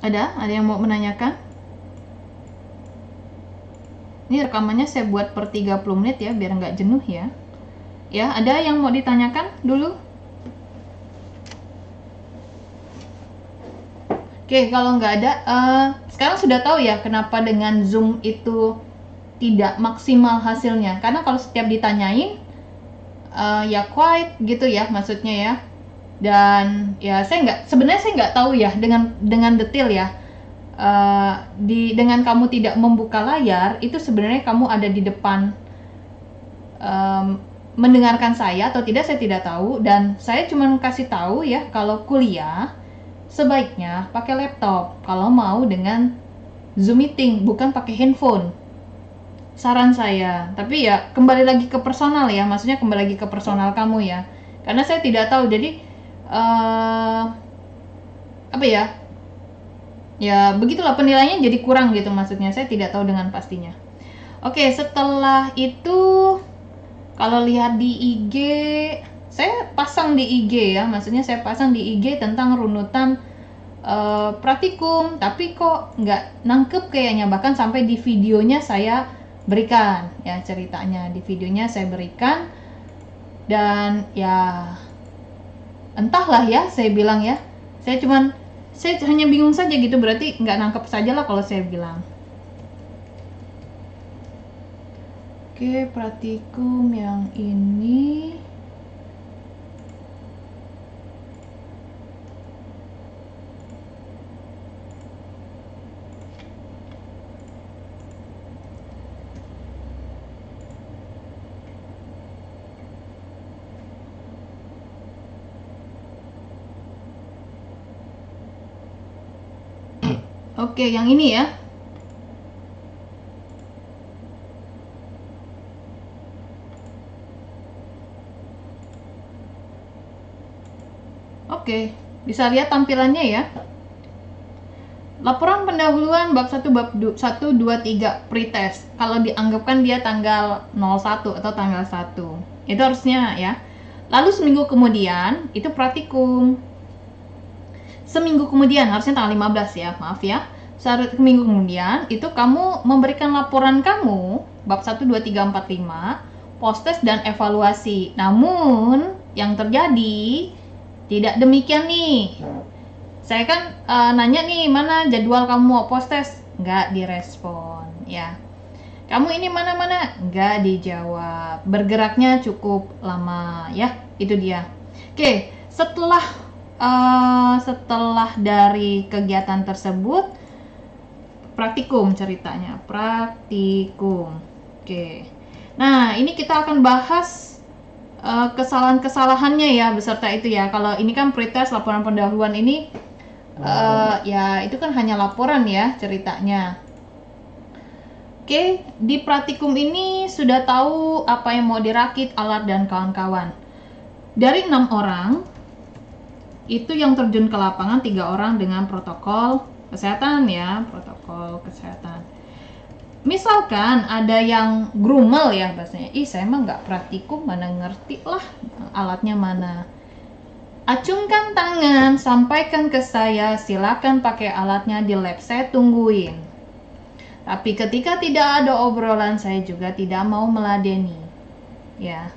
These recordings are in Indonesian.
Ada yang mau menanyakan? Ini rekamannya saya buat per 30 menit ya, biar nggak jenuh ya. Ya, ada yang mau ditanyakan dulu? Oke, kalau nggak ada, sekarang sudah tahu ya kenapa dengan Zoom itu tidak maksimal hasilnya. Karena kalau setiap ditanyain, ya quiet gitu ya maksudnya ya. Dan ya sebenarnya saya nggak tahu ya dengan detail ya. Dengan kamu tidak membuka layar, itu sebenarnya kamu ada di depan mendengarkan saya atau tidak, saya tidak tahu. Dan saya cuma kasih tahu ya, kalau kuliah sebaiknya pakai laptop kalau mau dengan Zoom meeting, bukan pakai handphone. Saran saya. Tapi ya kembali lagi ke personal ya, maksudnya kembali lagi ke personal kamu ya. Karena saya tidak tahu, jadi apa ya? Ya begitulah, penilaiannya jadi kurang gitu maksudnya. Saya tidak tahu dengan pastinya. Oke, setelah itu kalau lihat di IG, saya pasang di IG ya, maksudnya saya pasang di IG tentang runutan praktikum, tapi kok nggak nangkep kayaknya, bahkan sampai di videonya saya berikan ya, ceritanya di videonya saya berikan. Dan ya entahlah ya, saya bilang ya, saya hanya bingung saja gitu, berarti nggak nangkep saja lah kalau saya bilang. Oke, praktikum yang ini oke, yang ini ya. Oke, bisa lihat tampilannya ya. Laporan pendahuluan bab 1 bab 1 2 3 pretest. Kalau dianggapkan dia tanggal 01 atau tanggal 1. Itu harusnya ya. Lalu seminggu kemudian itu praktikum. Seminggu kemudian, harusnya tanggal 15 ya, maaf ya. Seminggu kemudian itu kamu memberikan laporan kamu bab 1 2 3 4 5, post test dan evaluasi. Namun yang terjadi tidak demikian nih. Saya kan nanya nih, mana jadwal kamu mau post test? Nggak direspon ya. Kamu ini mana-mana? Nggak dijawab. Bergeraknya cukup lama ya, itu dia. Oke, setelah dari kegiatan tersebut, praktikum ceritanya, praktikum. Oke, nah ini kita akan bahas kesalahan-kesalahannya ya, beserta itu ya. Kalau ini kan pretest, laporan pendahuluan ini ya itu kan hanya laporan ya ceritanya. Oke, di praktikum ini sudah tahu apa yang mau dirakit, alat dan kawan-kawan. Dari 6 orang itu yang terjun ke lapangan, 3 orang dengan protokol kesehatan ya, protokol kesehatan. Misalkan ada yang grumel ya bahasanya, saya mah nggak praktikum, mana ngerti lah alatnya mana. Acungkan tangan, sampaikan ke saya, silakan pakai alatnya di lab, saya tungguin. Tapi ketika tidak ada obrolan, saya juga tidak mau meladeni. Ya.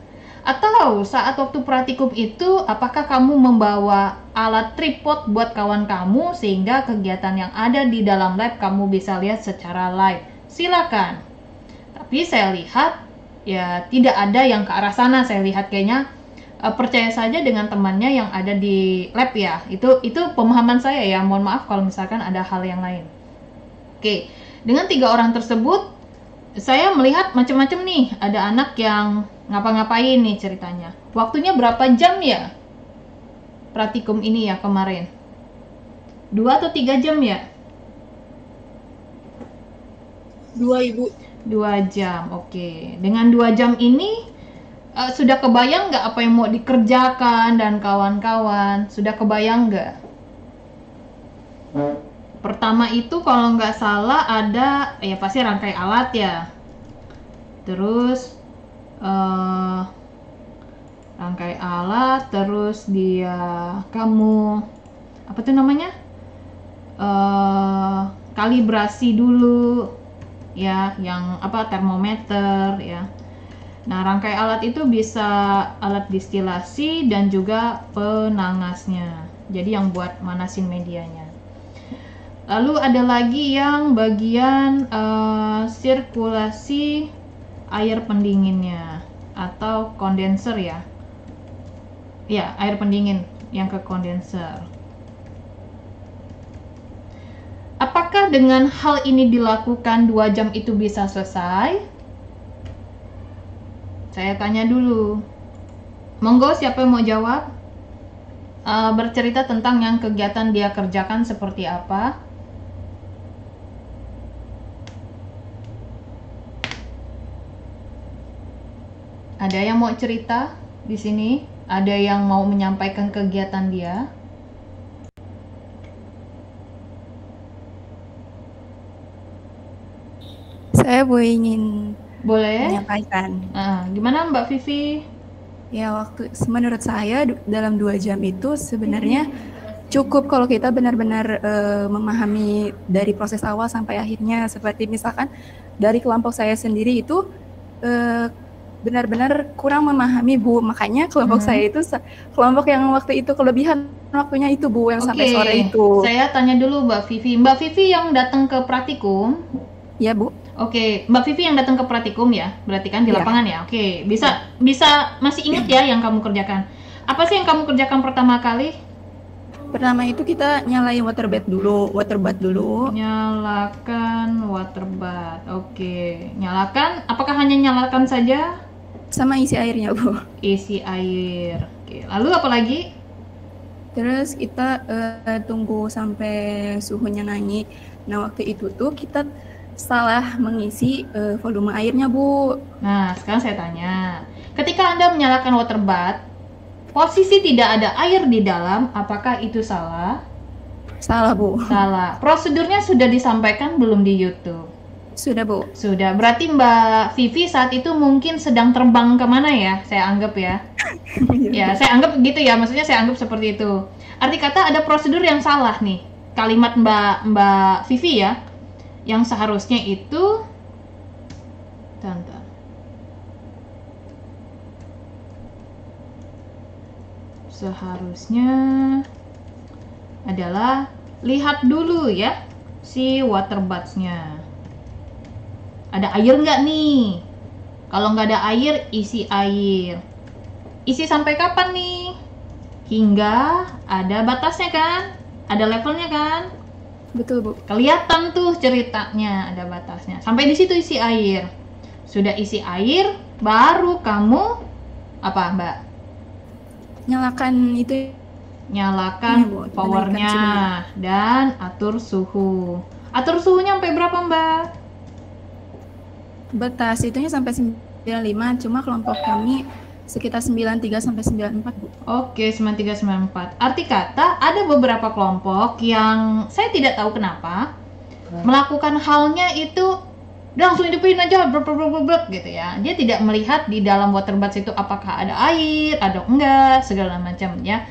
Atau saat waktu praktikum itu, apakah kamu membawa alat tripod buat kawan kamu sehingga kegiatan yang ada di dalam lab kamu bisa lihat secara live? Silakan. Tapi saya lihat ya tidak ada yang ke arah sana. Saya lihat kayaknya percaya saja dengan temannya yang ada di lab ya. Itu pemahaman saya ya. Mohon maaf kalau misalkan ada hal yang lain. Oke, dengan 3 orang tersebut saya melihat macam-macam nih. Ada anak yang ngapa-ngapain nih ceritanya. Waktunya berapa jam ya praktikum ini ya kemarin? 2 atau 3 jam ya? 2 Ibu. 2 jam, oke. Dengan 2 jam ini sudah kebayang nggak apa yang mau dikerjakan dan kawan-kawan? Sudah kebayang nggak? Pertama itu kalau nggak salah ada, ya pasti rangkai alat ya. Terus rangkai alat, terus dia kamu apa tuh namanya? kalibrasi dulu ya, yang apa, termometer ya. Nah, rangkai alat itu bisa alat distilasi dan juga penangasnya. Jadi yang buat manasin medianya. Lalu ada lagi yang bagian sirkulasi air pendinginnya atau kondenser ya. Ya, air pendingin yang ke kondenser. Apakah dengan hal ini dilakukan 2 jam itu bisa selesai? Saya tanya dulu. Monggo, siapa yang mau jawab? Bercerita tentang yang kegiatan dia kerjakan seperti apa. Ada yang mau cerita di sini? Ada yang mau menyampaikan kegiatan dia? Saya ingin Boleh? menyampaikan. Gimana Mbak Vivi? Ya, menurut saya dalam 2 jam itu sebenarnya cukup kalau kita benar-benar memahami dari proses awal sampai akhirnya. Seperti misalkan dari kelompok saya sendiri itu benar-benar kurang memahami, Bu. Makanya kelompok saya itu kelompok yang waktu itu kelebihan waktunya itu, Bu, yang sampai sore itu. Saya tanya dulu Mbak Vivi. Mbak Vivi yang datang ke praktikum? Ya, Bu. Oke, Mbak Vivi yang datang ke praktikum ya, berarti kan di lapangan ya. Oke, bisa masih ingat ya yang kamu kerjakan. Apa sih yang kamu kerjakan pertama kali? Pertama itu kita nyalain water bath dulu. Nyalakan water bath. Oke, nyalakan. Apakah hanya nyalakan saja? Sama isi airnya, Bu. Isi air. Oke, lalu apa lagi? Terus kita tunggu sampai suhunya naik. Nah, waktu itu tuh kita salah mengisi volume airnya, Bu. Nah, sekarang saya tanya. Ketika Anda menyalakan water bath, posisi tidak ada air di dalam, apakah itu salah? Salah, Bu. Salah. Prosedurnya sudah disampaikan belum di YouTube? Sudah, Bu. Sudah. Berarti Mbak Vivi saat itu mungkin sedang terbang kemana ya? Saya anggap ya. Ya, saya anggap gitu ya. Maksudnya saya anggap seperti itu. Arti kata ada prosedur yang salah nih. Kalimat Mbak Vivi ya. Yang seharusnya itu seharusnya adalah lihat dulu ya si water bath-nya. Ada air nggak nih? Kalau nggak ada air, isi air. Isi sampai kapan nih? Hingga ada batasnya kan? Ada levelnya kan? Betul, Bu. Kelihatan tuh ceritanya, ada batasnya. Sampai di situ isi air. Sudah isi air, baru kamu apa, Mbak? Nyalakan itu. Nyalakan powernya dan atur suhu. Atur suhunya sampai berapa, Mbak? Batas itunya sampai 95, cuma kelompok kami sekitar 93 sampai 94, Bu. Oke, 93 94. Arti kata ada beberapa kelompok yang saya tidak tahu kenapa melakukan halnya itu langsung hidupin aja blub gitu ya. Dia tidak melihat di dalam water bath itu apakah ada air, ada enggak, segala macam ya.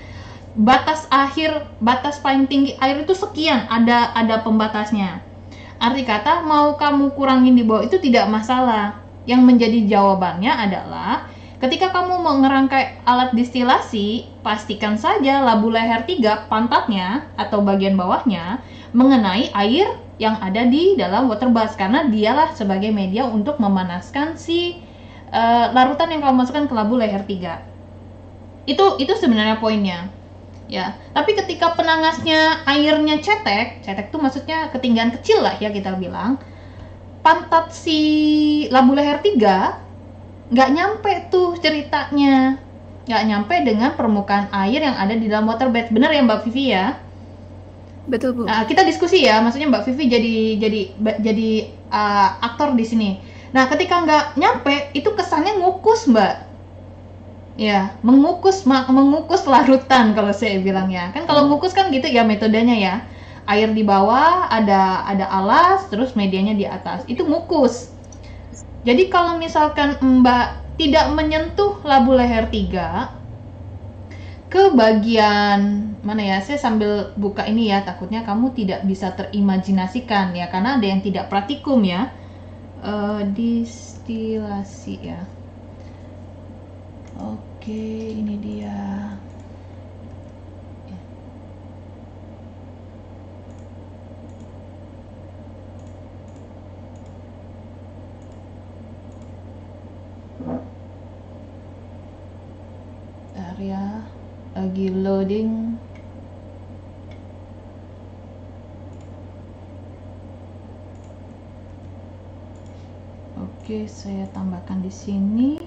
Batas akhir, batas paling tinggi air itu sekian, ada pembatasnya. Arti kata mau kamu kurangin di bawah itu tidak masalah. Yang menjadi jawabannya adalah ketika kamu mau ngerangkai alat distilasi, pastikan saja labu leher 3 pantatnya atau bagian bawahnya mengenai air yang ada di dalam water bath, karena dialah sebagai media untuk memanaskan si larutan yang kamu masukkan ke labu leher 3. Itu sebenarnya poinnya. Ya, tapi ketika penangasnya airnya cetek tuh maksudnya ketinggian kecil lah ya kita bilang, pantat si labu leher 3 nggak nyampe tuh ceritanya, nggak nyampe dengan permukaan air yang ada di dalam water bath. Benar ya Mbak Vivi ya? Betul, Bu. Nah, kita diskusi ya, maksudnya Mbak Vivi jadi aktor di sini. Nah, ketika nggak nyampe itu kesannya ngukus, Mbak. Ya, mengukus larutan kalau saya bilang ya. Kan kalau ngukus kan gitu ya metodenya ya. Air di bawah, ada alas, terus medianya di atas. Itu ngukus. Jadi kalau misalkan Mbak tidak menyentuh labu leher 3, ke bagian mana ya, saya sambil buka ini ya, takutnya kamu tidak bisa terimajinasikan ya, karena ada yang tidak praktikum ya. Distilasi ya. Oke, ini dia. Ya, lagi loading. Oke, saya tambahkan di sini.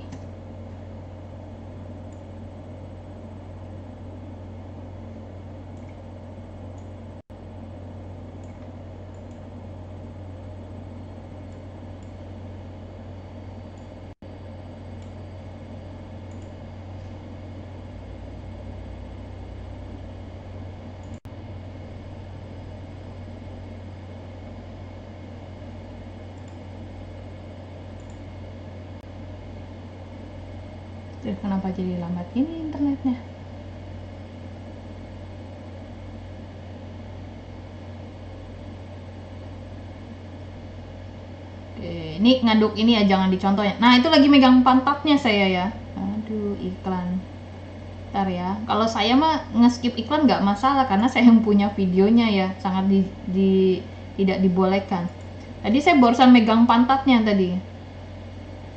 Kenapa jadi lambat ini internetnya? Oke, ini ngaduk ini ya, jangan dicontoh ya. Nah, itu lagi megang pantatnya saya ya. Aduh, iklan. Ntar ya. Kalau saya mah nge-skip iklan nggak masalah karena saya yang punya videonya ya, sangat tidak dibolehkan. Tadi saya barusan megang pantatnya tadi.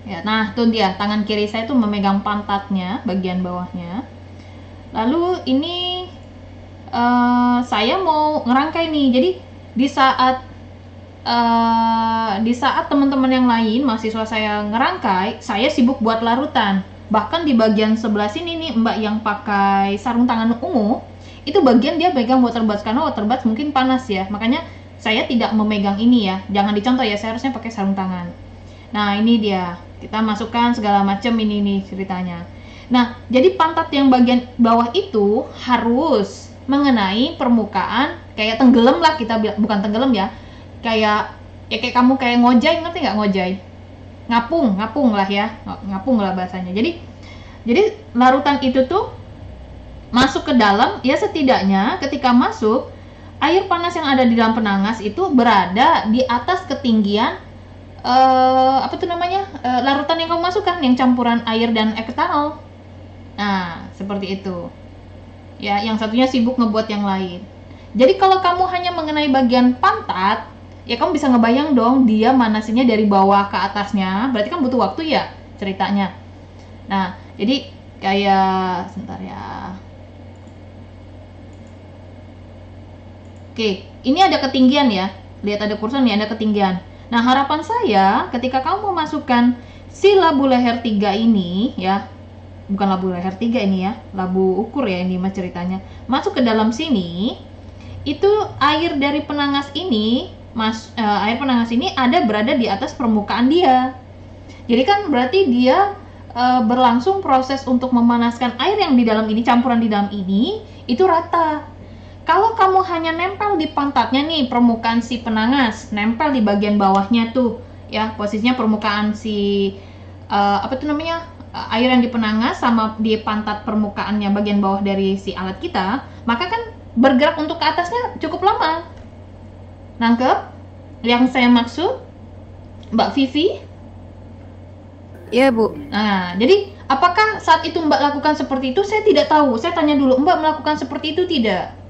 Ya, nah tuh dia, tangan kiri saya tuh memegang pantatnya, bagian bawahnya. Lalu ini saya mau ngerangkai nih. Jadi di saat teman-teman yang lain, mahasiswa saya ngerangkai, saya sibuk buat larutan. Bahkan di bagian sebelah sini nih, Mbak yang pakai sarung tangan ungu, itu bagian dia pegang water buds, karena water buds mungkin panas ya. Makanya saya tidak memegang ini ya. Jangan dicontoh ya, saya harusnya pakai sarung tangan. Nah, ini dia. Kita masukkan segala macam ini nih ceritanya. Nah, jadi pantat yang bagian bawah itu harus mengenai permukaan, kayak tenggelam lah kita bilang, bukan tenggelam ya. Kayak kamu kayak ngojay, ngerti nggak ngojay? Ngapung lah ya. Ngapung lah bahasanya. Jadi larutan itu tuh masuk ke dalam, ya setidaknya ketika masuk, air panas yang ada di dalam penangas itu berada di atas ketinggian larutan yang kamu masukkan, yang campuran air dan etanol. Nah, seperti itu. Ya, yang satunya sibuk ngebuat yang lain. Jadi kalau kamu hanya mengenai bagian pantat, ya kamu bisa ngebayang dong dia manasinnya dari bawah ke atasnya. Berarti kan butuh waktu ya ceritanya. Nah, jadi kayak sebentar ya. Oke, ini ada ketinggian ya. Lihat ada kursor nih, ada ketinggian. Nah, harapan saya ketika kamu memasukkan si labu leher 3 ini ya, bukan labu leher 3 ini ya, labu ukur ya ini mas ceritanya, masuk ke dalam sini, itu air dari penangas ini, air penangas ini berada di atas permukaan dia. Jadi kan berarti dia berlangsung proses untuk memanaskan air yang di dalam ini, campuran di dalam ini, itu rata. Kalau kamu hanya nempel di pantatnya nih, permukaan si penangas, nempel di bagian bawahnya tuh, ya posisinya permukaan si air yang di penangas sama di pantat permukaannya bagian bawah dari si alat kita, maka kan bergerak untuk ke atasnya cukup lama. Nangkep yang saya maksud, Mbak Vivi? Iya, Bu. Nah, jadi apakah saat itu Mbak lakukan seperti itu? Saya tidak tahu. Saya tanya dulu, Mbak melakukan seperti itu tidak?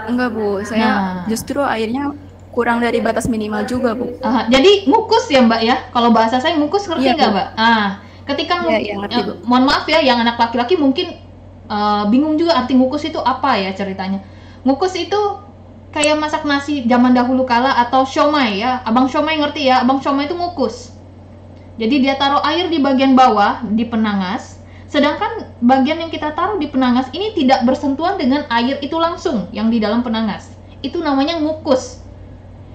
Enggak, Bu. Saya justru airnya kurang dari batas minimal juga, Bu. Jadi ngukus ya, Mbak ya? Kalau bahasa saya ngukus, ngerti nggak, Mbak? Ketika ngerti, mohon maaf ya, yang anak laki-laki mungkin bingung juga arti ngukus itu apa ya ceritanya. Ngukus itu kayak masak nasi zaman dahulu kala atau siomay ya. Abang siomay ngerti ya? Abang siomay itu ngukus. Jadi dia taruh air di bagian bawah di penangas. Sedangkan bagian yang kita taruh di penangas ini tidak bersentuhan dengan air itu langsung yang di dalam penangas. Itu namanya ngukus.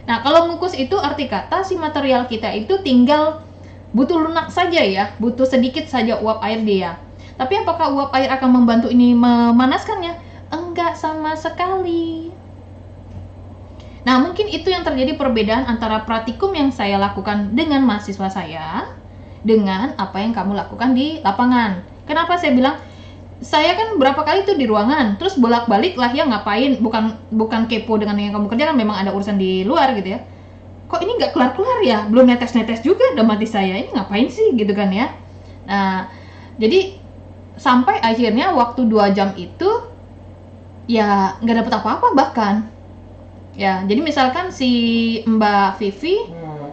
Nah, kalau ngukus itu arti kata si material kita itu tinggal butuh lunak saja ya, butuh sedikit saja uap air dia. Tapi apakah uap air akan membantu ini memanaskannya? Enggak sama sekali. Nah, mungkin itu yang terjadi perbedaan antara praktikum yang saya lakukan dengan mahasiswa saya dengan apa yang kamu lakukan di lapangan. Kenapa saya bilang saya kan berapa kali tuh di ruangan, terus bolak-balik lah ya ngapain, bukan kepo dengan yang kamu kerjakan, memang ada urusan di luar gitu ya. Kok ini nggak kelar-kelar ya, belum netes-netes juga dalam hati saya, ini ngapain sih gitu kan ya. Nah, jadi sampai akhirnya waktu 2 jam itu ya nggak dapet apa-apa bahkan. Ya, jadi misalkan si Mbak Vivi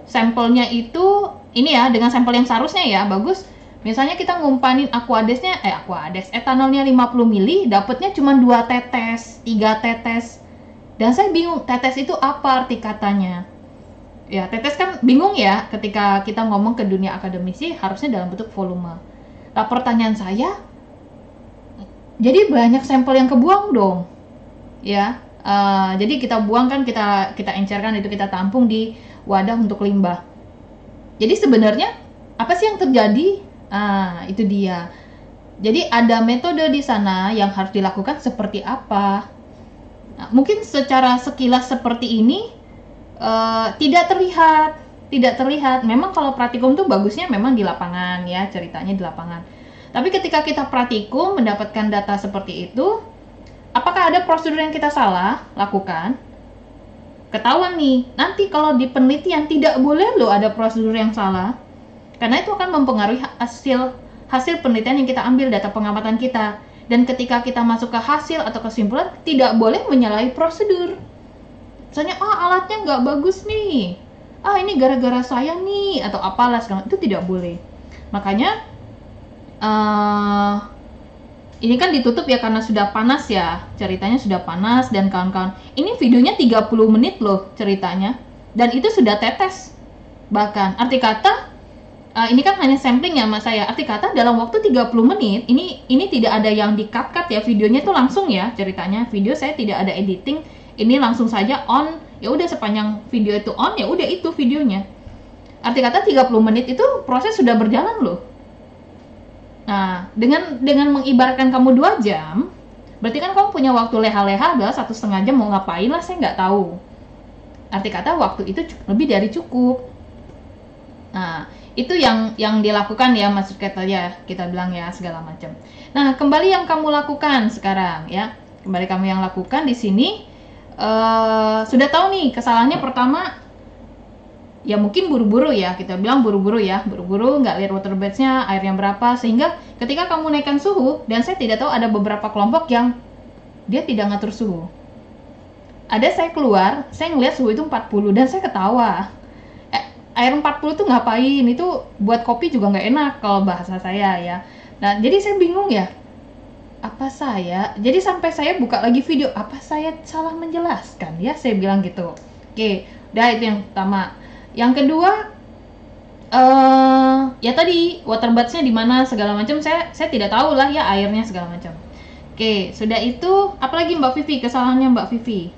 sampelnya itu ini ya dengan sampel yang seharusnya ya bagus. Misalnya kita ngumpanin aquadesnya etanolnya 50 mili, dapatnya cuma 2 tetes, 3 tetes. Dan saya bingung, tetes itu apa arti katanya? Ya, tetes kan bingung ya ketika kita ngomong ke dunia akademisi harusnya dalam bentuk volume. Nah, pertanyaan saya, jadi banyak sampel yang kebuang dong. Ya, jadi kita buang kan, kita encerkan, itu kita tampung di wadah untuk limbah. Jadi sebenarnya apa sih yang terjadi? Itu dia. Jadi ada metode di sana yang harus dilakukan seperti apa? Nah, mungkin secara sekilas seperti ini tidak terlihat. Memang kalau praktikum tuh bagusnya memang di lapangan ya, ceritanya di lapangan. Tapi ketika kita praktikum mendapatkan data seperti itu, apakah ada prosedur yang kita salah lakukan? Ketahuan nih, nanti kalau di penelitian tidak boleh loh ada prosedur yang salah. Karena itu akan mempengaruhi hasil penelitian yang kita ambil, data pengamatan kita. Dan ketika kita masuk ke hasil atau kesimpulan, tidak boleh menyalahi prosedur. Misalnya, alatnya nggak bagus nih. Ini gara-gara saya nih, atau apalah segala. Itu tidak boleh. Makanya, ini kan ditutup ya karena sudah panas ya. Ceritanya sudah panas dan kawan-kawan. Ini videonya 30 menit loh ceritanya. Dan itu sudah tetes. Bahkan, arti kata, ini kan hanya sampling ya mas saya. Arti kata dalam waktu 30 menit ini tidak ada yang di-cut ya, videonya itu langsung ya ceritanya. Video saya tidak ada editing, ini langsung saja on. Ya udah sepanjang video itu on ya udah itu videonya. Arti kata 30 menit itu proses sudah berjalan loh. Nah, dengan mengibaratkan kamu 2 jam, berarti kan kamu punya waktu leha-leha adalah 1,5 jam mau ngapain lah saya nggak tahu. Arti kata waktu itu lebih dari cukup. Nah, itu yang dilakukan ya maksud kita bilang ya segala macam. Nah, kembali yang kamu lakukan sekarang ya. Kembali kamu yang lakukan di sini sudah tahu nih kesalahannya pertama ya mungkin buru-buru ya, kita bilang buru-buru nggak lihat water batch-nya airnya berapa, sehingga ketika kamu naikkan suhu, dan saya tidak tahu ada beberapa kelompok yang dia tidak ngatur suhu. Ada saya keluar, saya ngeliat suhu itu 40 dan saya ketawa. Air 40 tuh ngapain? Itu buat kopi juga nggak enak kalau bahasa saya ya. Nah, jadi saya bingung ya. Jadi sampai saya buka lagi video, apa saya salah menjelaskan ya? Saya bilang gitu. Oke, udah itu yang pertama. Yang kedua, ya tadi water bath-nya di mana segala macam saya tidak tahu lah ya airnya segala macam. Oke, sudah itu apalagi Mbak Vivi, kesalahannya Mbak Vivi?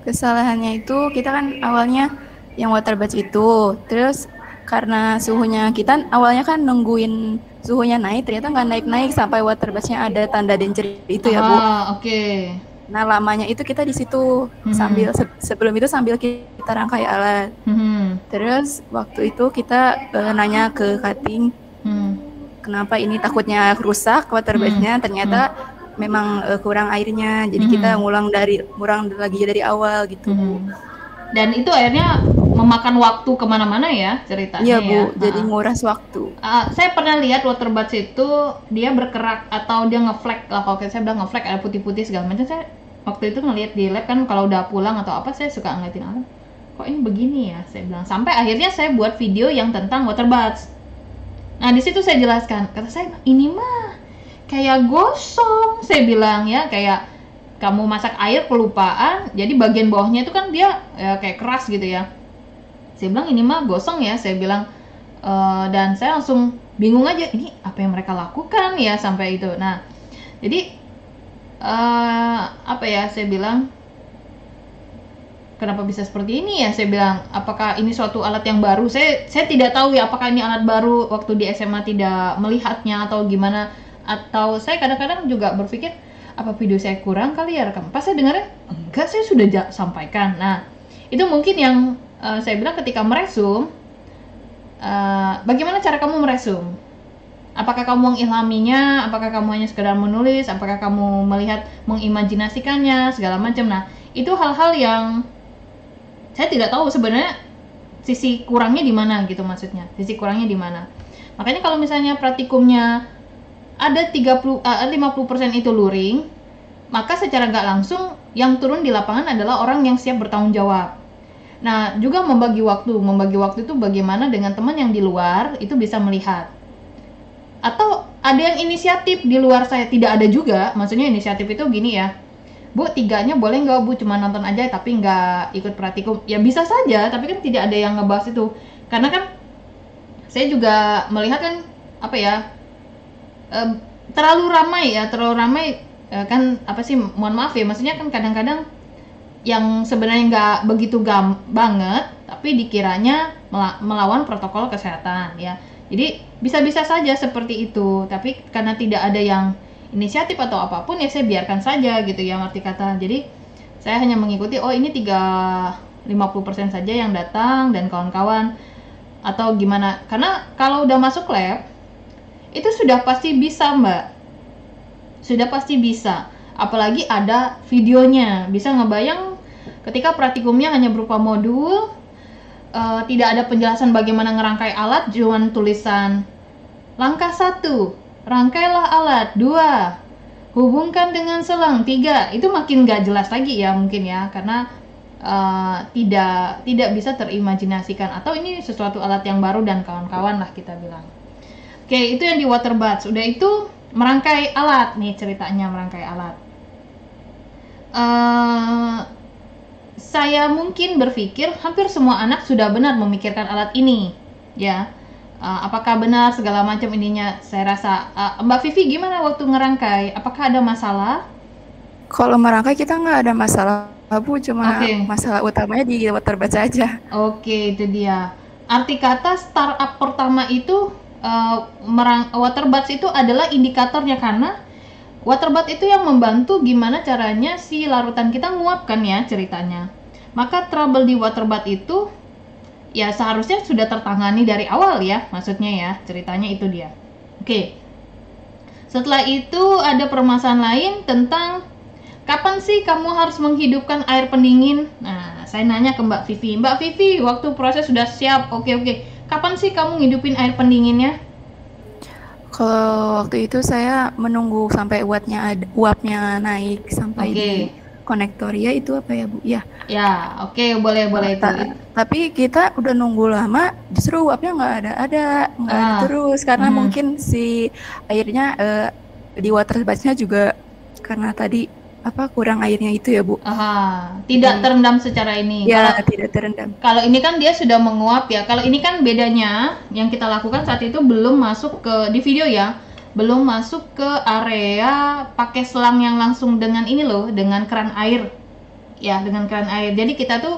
Kesalahannya itu kita kan awalnya yang water batch itu, terus karena suhunya kita awalnya kan nungguin suhunya naik, ternyata nggak naik-naik sampai water batch-nya ada tanda danger itu ya Bu. Oke. Nah lamanya itu kita di situ sambil sebelum itu sambil kita rangkai alat. Terus waktu itu kita nanya ke cutting, kenapa ini takutnya rusak water batch-nya, ternyata memang kurang airnya, jadi kita ngulang lagi dari awal gitu. Dan itu akhirnya memakan waktu kemana-mana ya ceritanya. Iya Bu, ya. jadi nguras waktu. Saya pernah lihat water bath itu dia berkerak atau dia ngeflag lah, kalau saya bilang ngeflag ada putih-putih segala macam. Saya waktu itu ngelihat di lab kan kalau udah pulang atau apa saya suka ngeliatin alam. Kok ini begini ya saya bilang. Sampai akhirnya saya buat video yang tentang water bath. Nah di situ saya jelaskan, kata saya ini mah kayak gosong, saya bilang ya kayak kamu masak air kelupaan, jadi bagian bawahnya itu kan dia kayak keras gitu ya. Saya bilang ini mah gosong ya, saya bilang dan saya langsung bingung aja, ini apa yang mereka lakukan ya sampai itu. Nah, jadi saya bilang kenapa bisa seperti ini ya? Saya bilang apakah ini suatu alat yang baru? Saya tidak tahu ya apakah ini alat baru waktu di SMA tidak melihatnya atau gimana, atau saya kadang-kadang juga berpikir apa video saya kurang kali ya rekam. Pas saya dengarnya enggak, saya sudah sampaikan. Nah itu mungkin yang saya bilang ketika meresum, bagaimana cara kamu meresum? Apakah kamu mengilhaminya? Apakah kamu hanya sekedar menulis? Apakah kamu melihat, mengimajinasikannya, segala macam. Nah, itu hal-hal yang saya tidak tahu sebenarnya sisi kurangnya di mana gitu, maksudnya. Sisi kurangnya di mana. Makanya kalau misalnya praktikumnya ada 50% itu luring, maka secara nggak langsung yang turun di lapangan adalah orang yang siap bertanggung jawab. Nah, juga membagi waktu itu bagaimana dengan teman yang di luar itu bisa melihat. Atau ada yang inisiatif di luar saya, tidak ada juga. Maksudnya inisiatif itu gini ya, Bu, 3-nya boleh nggak Bu cuma nonton aja tapi nggak ikut praktikum? Ya bisa saja, tapi kan tidak ada yang ngebahas itu. Karena kan saya juga melihat kan apa ya, terlalu ramai kan apa sih, mohon maaf ya, maksudnya kan kadang-kadang yang sebenarnya nggak begitu banget tapi dikiranya melawan protokol kesehatan ya. Jadi bisa-bisa saja seperti itu, tapi karena tidak ada yang inisiatif atau apapun ya saya biarkan saja gitu ya, arti kata. Jadi saya hanya mengikuti, oh ini 50% saja yang datang dan kawan-kawan atau gimana. Karena kalau udah masuk lab itu sudah pasti bisa Mbak, sudah pasti bisa, apalagi ada videonya. Bisa ngebayang ketika praktikumnya hanya berupa modul, tidak ada penjelasan bagaimana ngerangkai alat, cuman tulisan langkah 1, rangkailah alat, 2, hubungkan dengan selang, 3, itu makin gak jelas lagi ya mungkin ya, karena tidak bisa terimajinasikan, atau ini sesuatu alat yang baru dan kawan-kawan lah kita bilang. Oke, itu yang di waterbuds. Udah itu merangkai alat nih, ceritanya merangkai alat. Saya mungkin berpikir hampir semua anak sudah benar memikirkan alat ini ya. Apakah benar segala macam ininya, saya rasa. Mbak Vivi gimana waktu ngerangkai, apakah ada masalah? Kalau merangkai kita nggak ada masalah Bu, cuma masalah utamanya di waterbuds aja. Oke, itu dia. Arti kata startup pertama itu waterbuds itu adalah indikatornya, karena waterbuds itu yang membantu gimana caranya si larutan kita nguapkan ya ceritanya. Maka trouble di waterbuds itu ya seharusnya sudah tertangani dari awal ya, maksudnya ya, ceritanya itu dia. Oke. Setelah itu ada permasalahan lain tentang kapan sih kamu harus menghidupkan air pendingin. Nah, saya nanya ke Mbak Vivi. Mbak Vivi, waktu proses sudah siap, oke. Kapan sih kamu ngidupin air pendinginnya? Kalau waktu itu saya menunggu sampai uapnya naik sampai di konektor ya, itu apa ya Bu? Ya. Ya, oke, boleh itu. Tapi kita udah nunggu lama, justru uapnya nggak ada terus, karena mungkin si airnya di waterbudsnya juga karena tadi kurang airnya itu ya Bu. Tidak terendam secara ini. Ya, tidak terendam. Kalau ini kan dia sudah menguap ya. Kalau ini kan bedanya yang kita lakukan saat itu belum masuk ke di video ya, belum masuk ke area pakai selang yang langsung dengan ini loh, dengan keran air. Ya, dengan keran air. Jadi kita tuh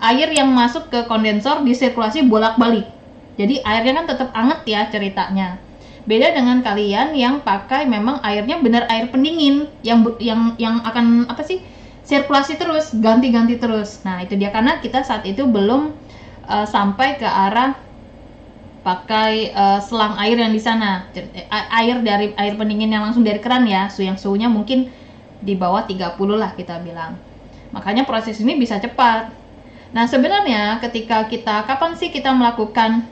air yang masuk ke kondensor disirkulasi bolak-balik. Jadi airnya kan tetap anget ya ceritanya. Beda dengan kalian yang pakai memang airnya benar air pendingin yang akan sirkulasi terus, ganti-ganti terus. Nah, itu dia, karena kita saat itu belum sampai ke arah pakai selang air yang di sana. Air dari air pendingin yang langsung dari keran ya, yang suhunya mungkin di bawah 30 lah kita bilang. Makanya proses ini bisa cepat. Nah, sebenarnya kapan sih kita melakukan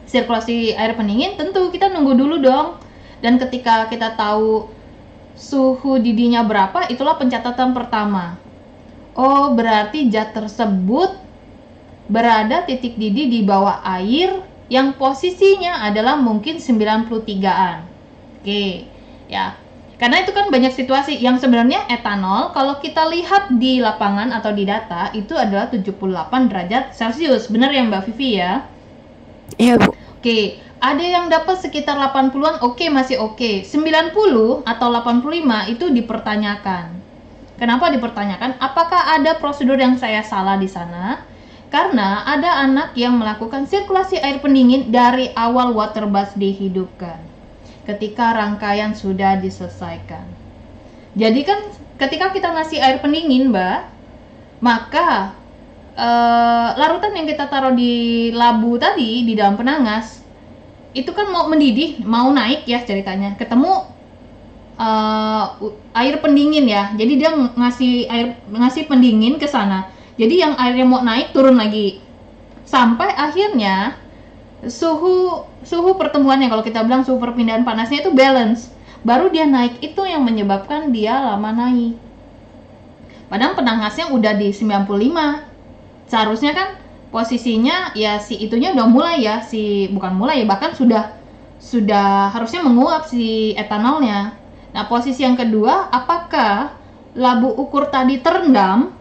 sirkulasi air pendingin? Tentu kita nunggu dulu dong. Dan ketika kita tahu suhu didihnya berapa, itulah pencatatan pertama. Oh, berarti zat tersebut berada titik didih di bawah air yang posisinya adalah mungkin 93-an. Oke, ya. Karena itu kan banyak situasi yang sebenarnya etanol kalau kita lihat di lapangan atau di data itu adalah 78 derajat Celcius. Benar ya Mbak Vivi ya? Iya Bu. Oke, ada yang dapat sekitar 80-an, masih oke. 90 atau 85 itu dipertanyakan. Kenapa dipertanyakan? Apakah ada prosedur yang saya salah di sana? Karena ada anak yang melakukan sirkulasi air pendingin dari awal waterbuds dihidupkan, ketika rangkaian sudah diselesaikan. Jadi kan ketika kita ngasih air pendingin Mbak, maka larutan yang kita taruh di labu tadi di dalam penangas itu kan mau mendidih, mau naik ya ceritanya, ketemu air pendingin ya. Jadi dia ngasih pendingin ke sana. Jadi yang airnya mau naik turun lagi. Sampai akhirnya suhu pertemuannya, kalau kita bilang suhu perpindahan panasnya itu balance. Baru dia naik, itu yang menyebabkan dia lama naik. Padahal panasnya udah di 95. Seharusnya kan posisinya ya si itunya udah mulai ya, bukan mulai ya, bahkan sudah harusnya menguap si etanolnya. Nah, posisi yang kedua, apakah labu ukur tadi terendam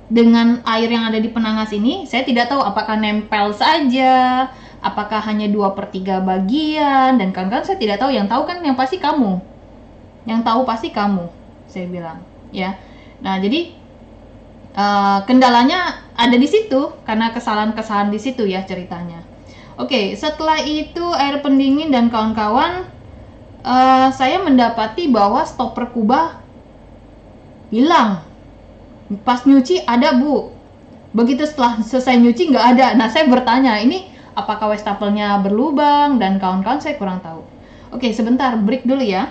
dengan air yang ada di penangas ini? Saya tidak tahu apakah nempel saja, apakah hanya 2/3 bagian, dan kawan-kawan saya tidak tahu. Yang tahu kan yang pasti kamu. Yang tahu pasti kamu, saya bilang, ya. Nah, jadi kendalanya ada di situ karena kesalahan-kesalahan di situ ya ceritanya. Oke, setelah itu air pendingin dan kawan-kawan, saya mendapati bahwa stopper kubah hilang. Pas nyuci ada, Bu. Begitu setelah selesai nyuci nggak ada. Nah, saya bertanya, ini apakah wastafelnya berlubang, dan kawan-kawan saya kurang tahu. Oke, sebentar, break dulu ya.